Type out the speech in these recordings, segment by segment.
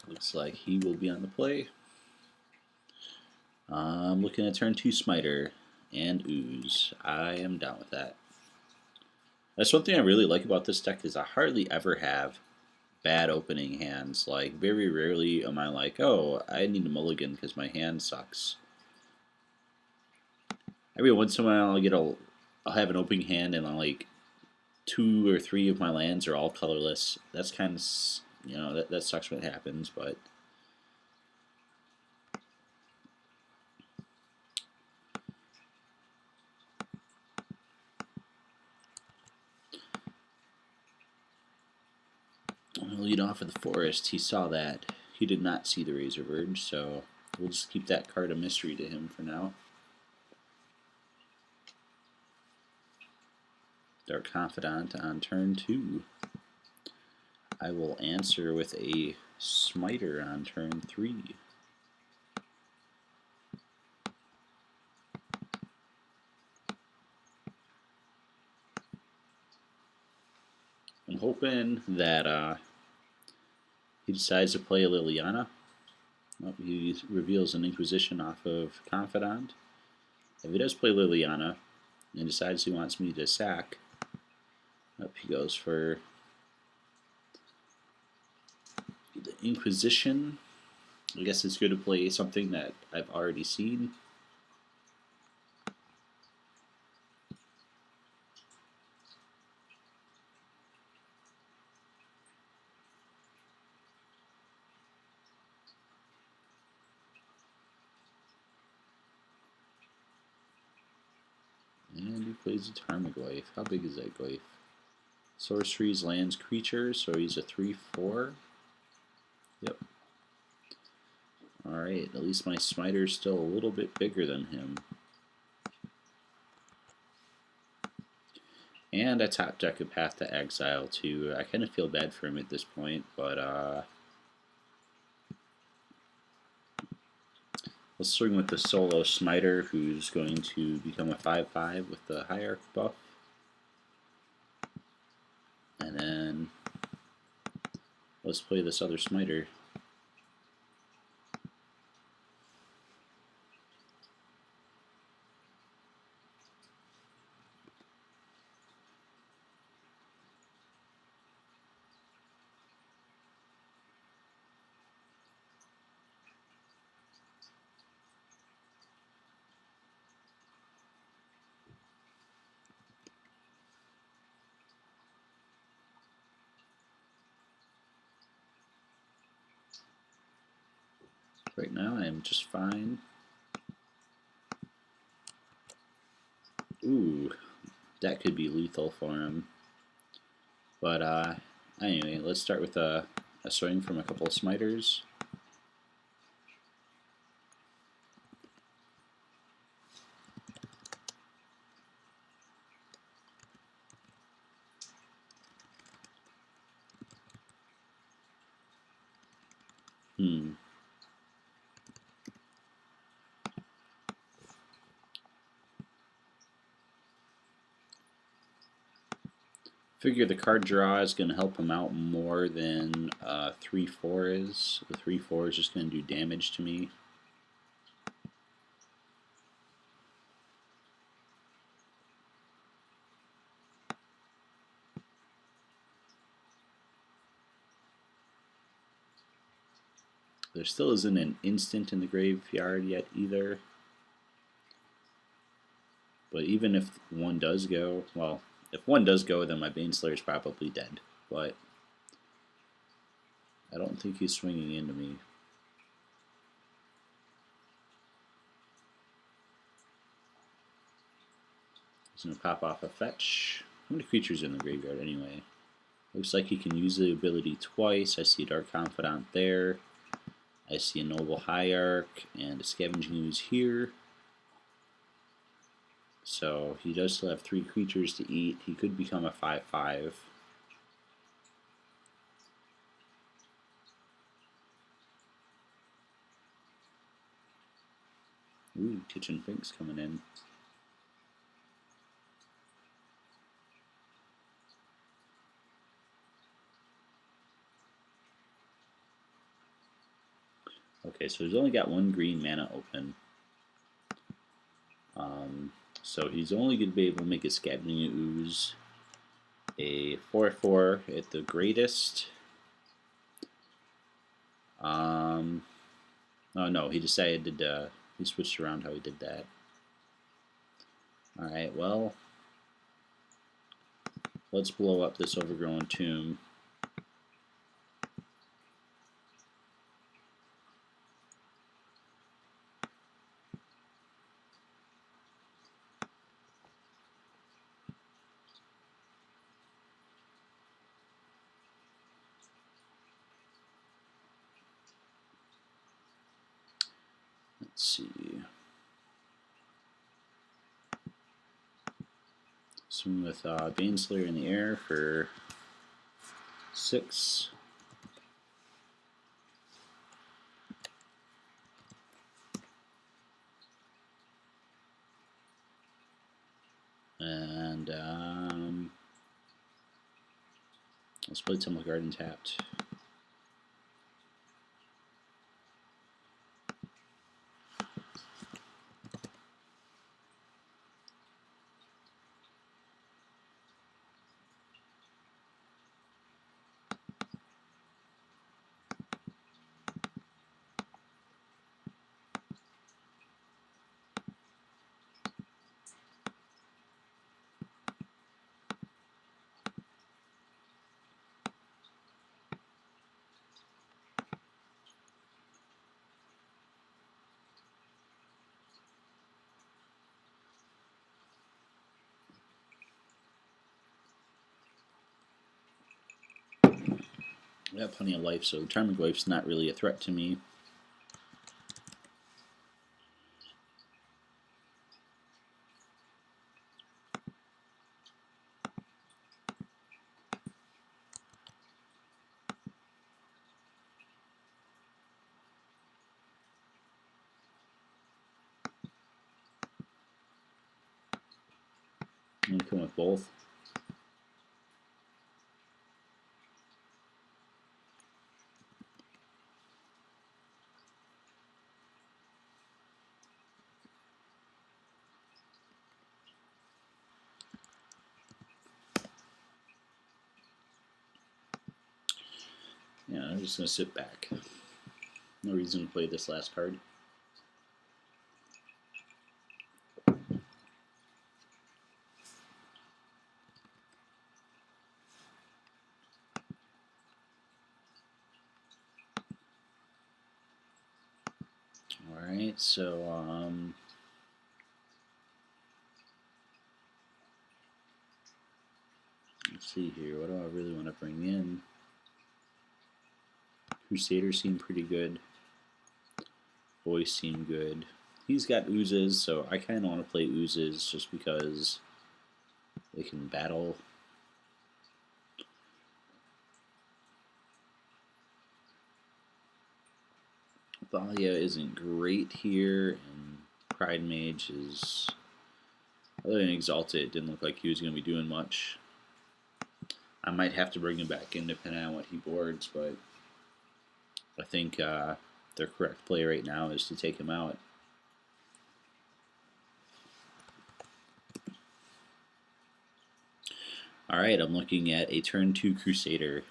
Looks like he will be on the play. I'm looking at turn 2 Smiter and Ooze. I am down with that. That's one thing I really like about this deck is I hardly ever have bad opening hands. Like, very rarely am I like, oh, I need a mulligan because my hand sucks. Every once in a while I'll have an opening hand and I'll like 2 or 3 of my lands are all colorless. That's kind of, that sucks when it happens, but we'll lead off with the forest. He saw that. He did not see the Razor Verge, so we'll just keep that card a mystery to him for now. Dark Confidant on turn 2. I will answer with a Smiter on turn 3. I'm hoping that he decides to play Liliana. Oh, he reveals an Inquisition off of Confidant. If he does play Liliana and decides he wants me to sack, up he goes for the Inquisition. I guess it's good to play something that I've already seen. And he plays a Tarmogoyf. How big is that Goyf? Sorceries, lands, creatures, so he's a 3/4. Yep. Alright, at least my Smiter's still a little bit bigger than him. And I top deck a Path to Exile too. I kind of feel bad for him at this point, but let's swing with the solo Smiter, who's going to become a 5/5 with the Hierarch buff. And then let's play this other Smiter. Right now I am just fine. Ooh, that could be lethal for him. But anyway, let's start with a swing from a couple of Smiters. Figure the card draw is going to help him out more than 3/4 is. The 3/4 is just going to do damage to me. There still isn't an instant in the graveyard yet either. But even if one does go, well, if one does go, then my Baneslayer is probably dead. But I don't think he's swinging into me. He's going to pop off a fetch. How many creatures in the graveyard anyway? Looks like he can use the ability twice. I see a Dark Confidant there. I see a Noble Hierarch and a Scavenging Ooze here. So he does still have 3 creatures to eat. He could become a 5/5. Ooh, Kitchen Fink's coming in. Okay, so he's only got one green mana open. So he's only going to be able to make a Scavenging Ooze a 4/4 at the greatest. Oh no, he decided he switched around how he did that. Alright, well, let's blow up this Overgrown Tomb. Let's see. Swing with Baneslayer in the air for 6. And let's play Temple Garden tapped. I got plenty of life, so Tarmogoyf's not really a threat to me. I'm going to come with both. Yeah, I'm just going to sit back. No reason to play this last card. Alright, so let's see here. What do I really want to bring in? Crusader seemed pretty good. Voice seemed good. He's got oozes, so I kind of want to play oozes just because they can battle. Thalia isn't great here, and Pride Mage is, other than Exalted, it didn't look like he was going to be doing much. I might have to bring him back in depending on what he boards, but I think their correct play right now is to take him out. Alright, I'm looking at a turn 2 Crusader.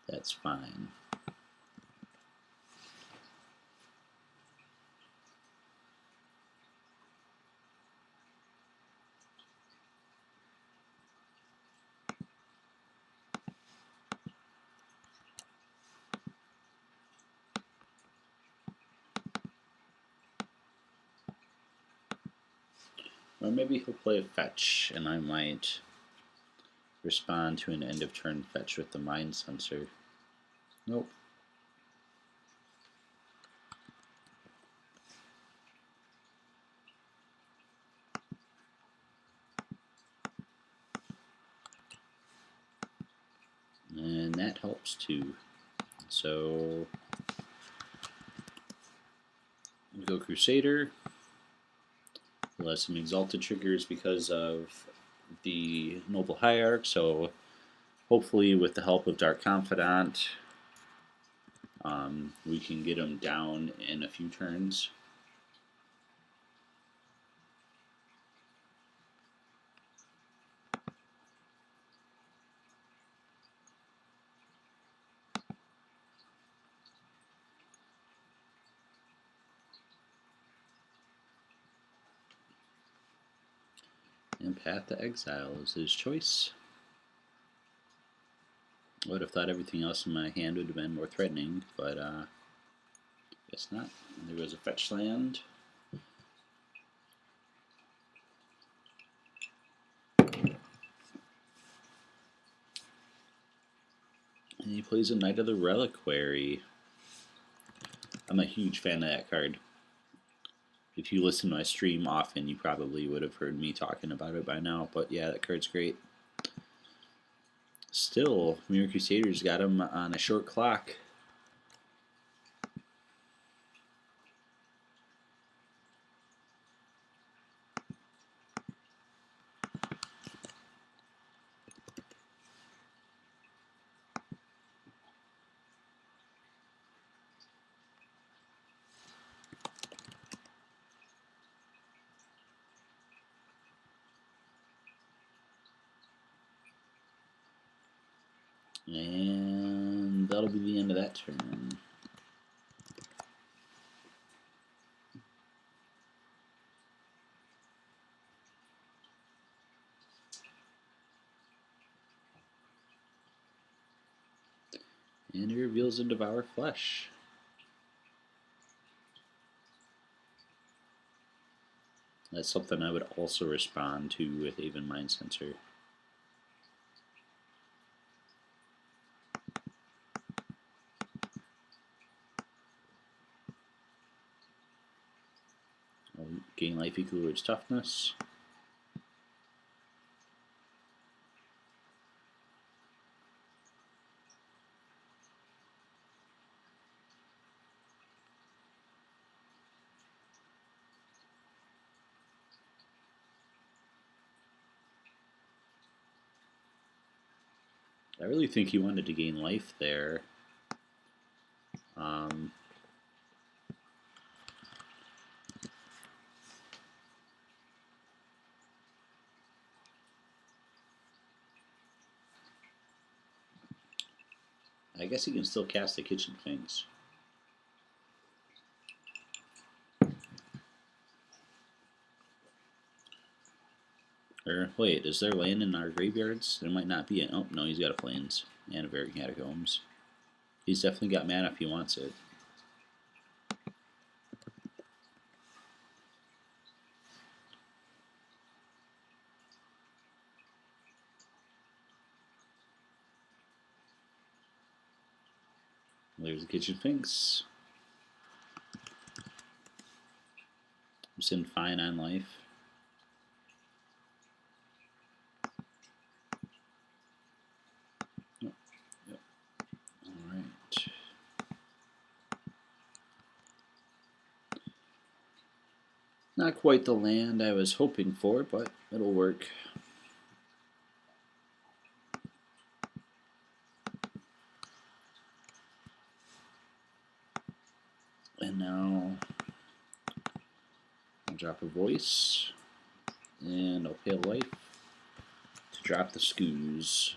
That's fine. Or maybe he'll play a fetch, and I might respond to an end of turn fetch with the Mind Sensor. Nope. And that helps too. So we'll go Crusader. We'll have some Exalted triggers because of the Noble Hierarch, so hopefully with the help of Dark Confidant, we can get him down in a few turns. And Path to Exile is his choice. I would have thought everything else in my hand would have been more threatening, but guess not. There was a fetch land. And he plays a Knight of the Reliquary. I'm a huge fan of that card. If you listen to my stream often, you probably would have heard me talking about it by now, but yeah, that card's great. Still, Mirror Crusaders got him on a short clock. And that'll be the end of that turn. And he reveals a Devour Flesh. That's something I would also respond to with Haven Mind Sensor. Gain life equal to its toughness. I really think he wanted to gain life there. I guess he can still cast the Kitchen Finks. Or, wait, is there land in our graveyards? There might not be it. Oh, no, he's got a Plains and a Very Catacombs. He's definitely got mana if he wants it. There's the Kitchen Finks. I'm sitting fine on life. Oh, yep. Alright. Not quite the land I was hoping for, but it'll work. And now I'll drop a voice, and I'll pay a life to drop the Scoos.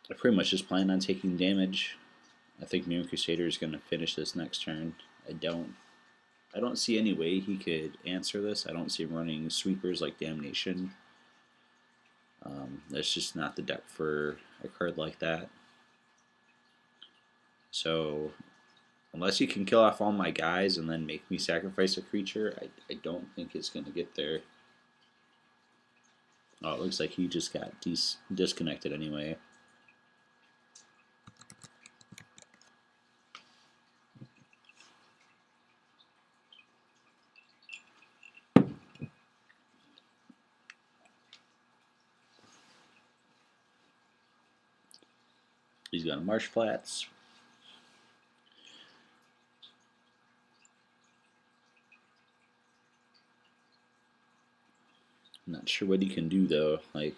I pretty much just plan on taking damage. I think Mirror Crusader is going to finish this next turn. I don't see any way he could answer this. I don't see him running sweepers like Damnation. That's just not the deck for a card like that. So, unless he can kill off all my guys and then make me sacrifice a creature, I don't think it's going to get there. Oh, it looks like he just got disconnected anyway. He's got a Marsh Flats. I'm not sure what he can do though. Like,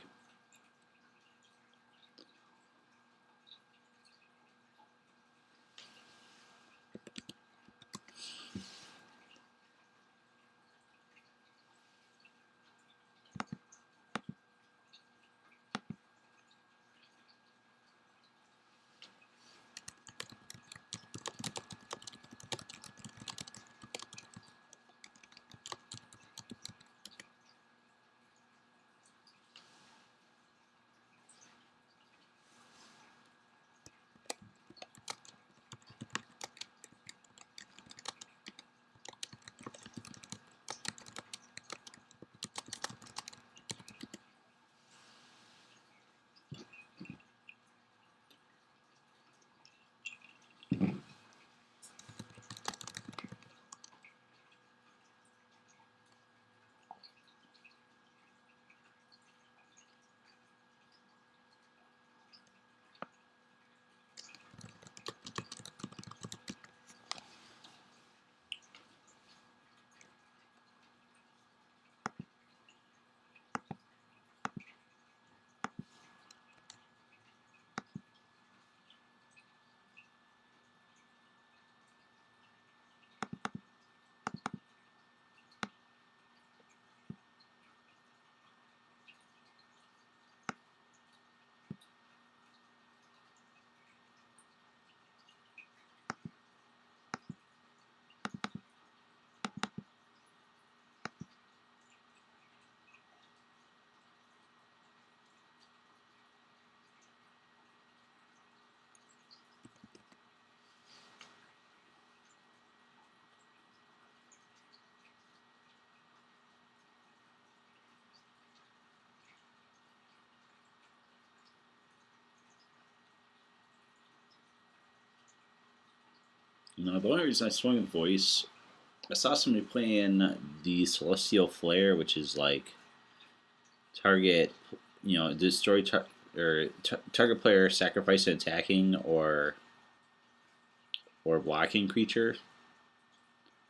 the only reason I swung a voice, I saw somebody playing the Celestial Flare, which is like target, destroy target player sacrifice an attacking or blocking creature.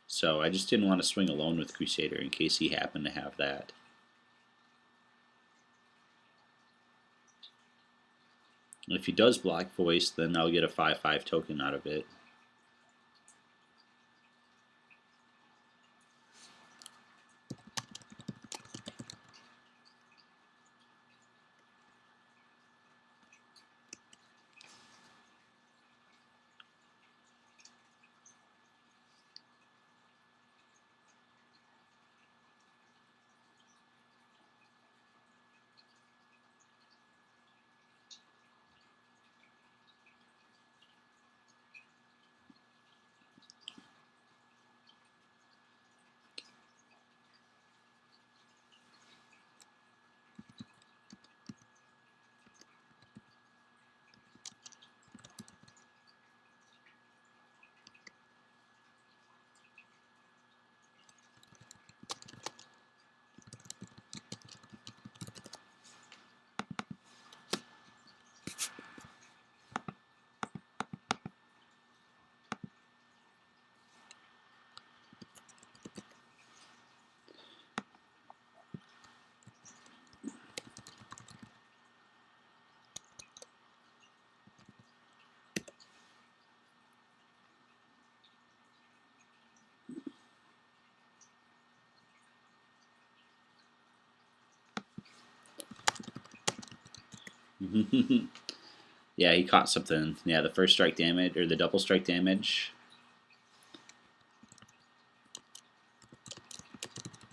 So I just didn't want to swing alone with Crusader in case he happened to have that. And if he does block voice, then I'll get a 5/5 token out of it. Yeah, he caught something. Yeah, the first strike damage, or the double strike damage,